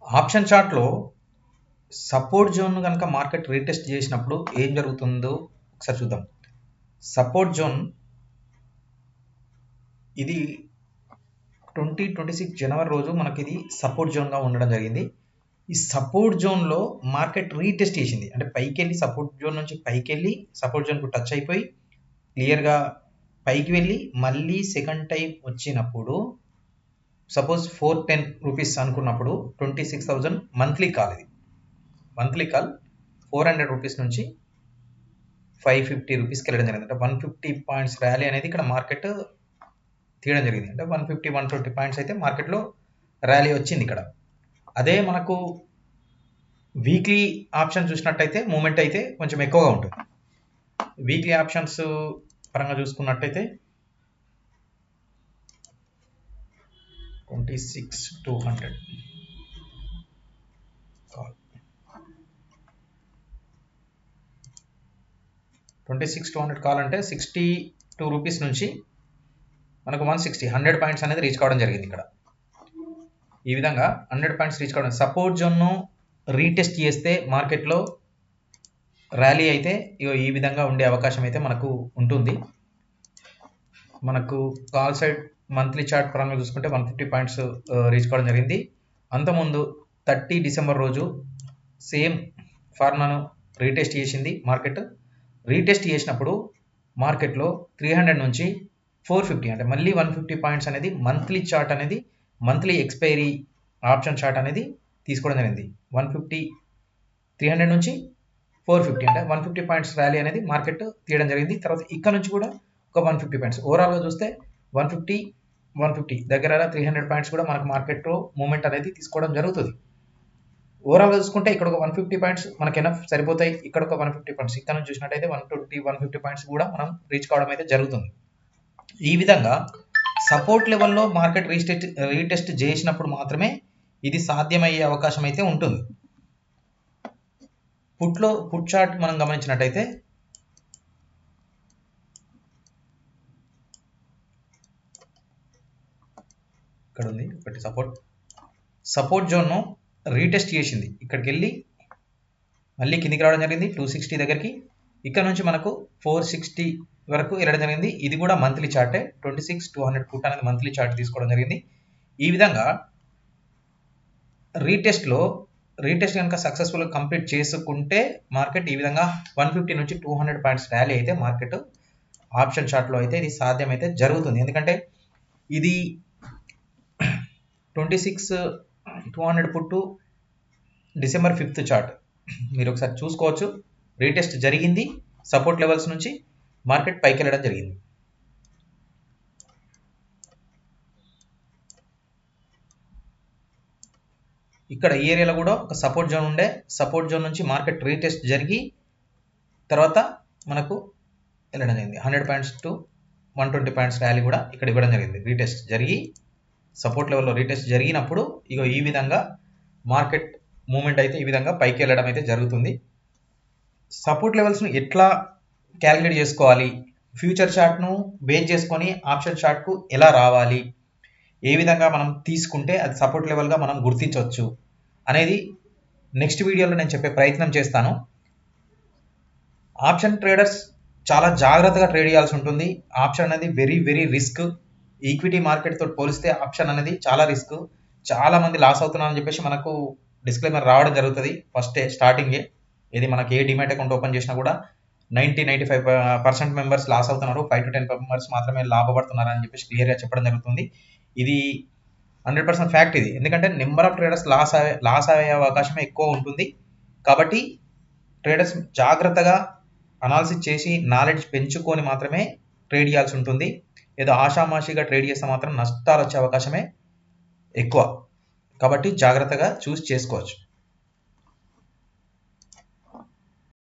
Option చార్ట్లో support zone కనుక market retest చేసినప్పుడు ఏం జరుగుతుందో ఒకసారి చూద్దాం. సపోర్ట్ జోన్ ఇది 2026 జనవరి రోజు మనకి ఇది సపోర్ట్ జోన్గా ఉండడం జరిగింది. ఈ సపోర్ట్ జోన్లో మార్కెట్ రీటెస్ట్ చేసింది, అంటే పైకి వెళ్ళి సపోర్ట్ జోన్ నుంచి పైకి వెళ్ళి సపోర్ట్ జోన్కు టచ్ అయిపోయి క్లియర్గా పైకి వెళ్ళి మళ్ళీ సెకండ్ టైం వచ్చినప్పుడు సపోజ్ 410 రూపీస్ అనుకున్నప్పుడు 26,000 మంత్లీ కాల్, ఇది మంత్లీ కాల్ 400 రూపీస్ నుంచి 550 రూపీస్కి వెళ్ళడం జరిగింది. అంటే 150 పాయింట్స్ ర్యాలీ అనేది ఇక్కడ మార్కెట్ తీయడం జరిగింది. అంటే 150-120 పాయింట్స్ అయితే మార్కెట్లో ర్యాలీ వచ్చింది ఇక్కడ. అదే మనకు వీక్లీ ఆప్షన్ చూసినట్టయితే మూమెంట్ అయితే కొంచెం ఎక్కువగా ఉంటుంది. వీక్లీ ఆప్షన్స్ పరంగా చూసుకున్నట్టయితే 26,200 కాల్, 26,200 కాల్ అంటే 62 రూపీస్ నుంచి మనకు 100 పాయింట్స్ అనేది రీచ్ కావడం జరిగింది ఇక్కడ. ఈ విధంగా 100 పాయింట్స్ రీచ్ కావడం, సపోర్ట్ జోన్ను రీటెస్ట్ చేస్తే మార్కెట్లో ర్యాలీ అయితే ఈ విధంగా ఉండే అవకాశం అయితే మనకు ఉంటుంది. మనకు కాల్ సైడ్ మంత్లీ చార్ట్ పరంగా చూసుకుంటే 150 పాయింట్స్ రీచ్ కావడం జరిగింది. అంతకుముందు 30 డిసెంబర్ రోజు సేమ్ ఫార్ములాను రీటెస్ట్ చేసింది మార్కెట్. రీటెస్ట్ చేసినప్పుడు మార్కెట్లో 300 నుంచి 450 అంటే మళ్ళీ 150 పాయింట్స్ అనేది మంత్లీ చార్ట్ అనేది మంత్లీ ఎక్స్పైరీ ఆప్షన్ చార్ట్ అనేది తీసుకోవడం జరిగింది. 300 నుంచి 450 అంటే 150 పాయింట్స్ ర్యాలీ అనేది మార్కెట్ తీయడం జరిగింది. తర్వాత ఇక్కడ నుంచి కూడా ఒక 150 పాయింట్స్, ఓవరాల్గా చూస్తే 150 దగ్గర 300 పాయింట్స్ కూడా మనకు మార్కెట్లో మూమెంట్ అనేది తీసుకోవడం జరుగుతుంది. ఓవరాల్గా చూసుకుంటే ఇక్కడ ఒక 150 పాయింట్స్ మనకి ఎనఫ్ సరిపోతాయి. ఇక్కడ ఒక 150 పాయింట్స్, ఇక్కడ నుంచి చూసినట్టయితే 120-150 పాయింట్స్ కూడా మనం రీచ్ కావడం అయితే జరుగుతుంది. ఈ విధంగా సపోర్ట్ లెవెల్లో మార్కెట్ రీటెస్ట్ చేసినప్పుడు మాత్రమే ఇది సాధ్యమయ్యే అవకాశం అయితే ఉంటుంది. పుట్ చార్ట్ మనం గమనించినట్టయితే ఇక్కడ ఉంది ఒకటి సపోర్ట్ జోన్ను రీటెస్ట్ చేసింది, ఇక్కడికి వెళ్ళి మళ్ళీ కిందికి రావడం జరిగింది 260 దగ్గరికి. ఇక్కడ నుంచి మనకు 460 వరకు వెళ్ళడం జరిగింది. ఇది కూడా మంత్లీ చార్టే, 26,200 పుట్ అనేది మంత్లీ చార్ట్ తీసుకోవడం జరిగింది. ఈ విధంగా రీటెస్ట్ కనుక సక్సెస్ఫుల్గా కంప్లీట్ చేసుకుంటే మార్కెట్ ఈ విధంగా 150 నుంచి 200 పాయింట్స్ ర్యాలీ అయితే మార్కెట్ ఆప్షన్ చార్ట్లో అయితే ఇది సాధ్యమైతే జరుగుతుంది. ఎందుకంటే ఇది 26,200 పుట్టు డిసెంబర్ 5th చార్ట్ మీరు ఒకసారి చూసుకోవచ్చు. రీటెస్ట్ జరిగింది, సపోర్ట్ లెవెల్స్ నుంచి మార్కెట్ పైకి వెళ్ళడం జరిగింది. ఇక్కడ ఈ ఏరియాలో కూడా ఒక సపోర్ట్ జోన్ ఉండే, సపోర్ట్ జోన్ నుంచి మార్కెట్ రీటెస్ట్ జరిగి తర్వాత మనకు వెళ్ళడం జరిగింది. 100 పాయింట్స్ టు 120 పాయింట్స్ ర్యాలీ కూడా ఇక్కడ ఇవ్వడం జరిగింది. రీటెస్ట్ జరిగి సపోర్ట్ లెవెల్లో రీటెస్ట్ జరిగినప్పుడు ఈ విధంగా మార్కెట్ మూమెంట్ అయితే ఈ విధంగా పైకి వెళ్ళడం అయితే జరుగుతుంది. సపోర్ట్ లెవెల్స్ను ఎట్లా క్యాలిక్యులేట్ చేసుకోవాలి, ఫ్యూచర్ చార్ట్ను బేస్ చేసుకొని ఆప్షన్ చార్ట్కు ఎలా రావాలి, ఏ విధంగా మనం తీసుకుంటే అది సపోర్ట్ లెవెల్గా మనం గుర్తించవచ్చు అనేది నెక్స్ట్ వీడియోలో నేను చెప్పే ప్రయత్నం చేస్తాను. ఆప్షన్ ట్రేడర్స్ చాలా జాగ్రత్తగా ట్రేడ్ చేయాల్సి ఉంటుంది. ఆప్షన్ అనేది వెరీ వెరీ రిస్క్. ఈక్విటీ మార్కెట్తో పోలిస్తే ఆప్షన్ అనేది చాలా రిస్క్. చాలా మంది లాస్ అవుతున్నారని చెప్పేసి మనకు డిస్క్లైమర్ రావడం జరుగుతుంది స్టార్టింగే. ఇది మనకి ఏ డిమాట్ అకౌంట్ ఓపెన్ చేసినా కూడా 90-95% మెంబర్స్ లాస్ అవుతున్నారు, 5-10 మెంబర్స్ మాత్రమే లాభపడుతున్నారు అని చెప్పేసి క్లియర్గా చెప్పడం జరుగుతుంది. ఇది 100% ఫ్యాక్ట్ ఇది. ఎందుకంటే నెంబర్ ఆఫ్ ట్రేడర్స్ లాస్ అయ్యే అవకాశమే ఎక్కువ ఉంటుంది. కాబట్టి ట్రేడర్స్ జాగ్రత్తగా అనాలిసిస్ చేసి నాలెడ్జ్ పెంచుకొని మాత్రమే ట్రేడ్ చేయాల్సి ఉంటుంది. ఏదో ఆషామాషిగా ట్రేడ్ చేస్తే మాత్రం నష్టాలు వచ్చే అవకాశమే ఎక్కువ. కాబట్టి జాగ్రత్తగా చూస్ చేసుకోవచ్చు.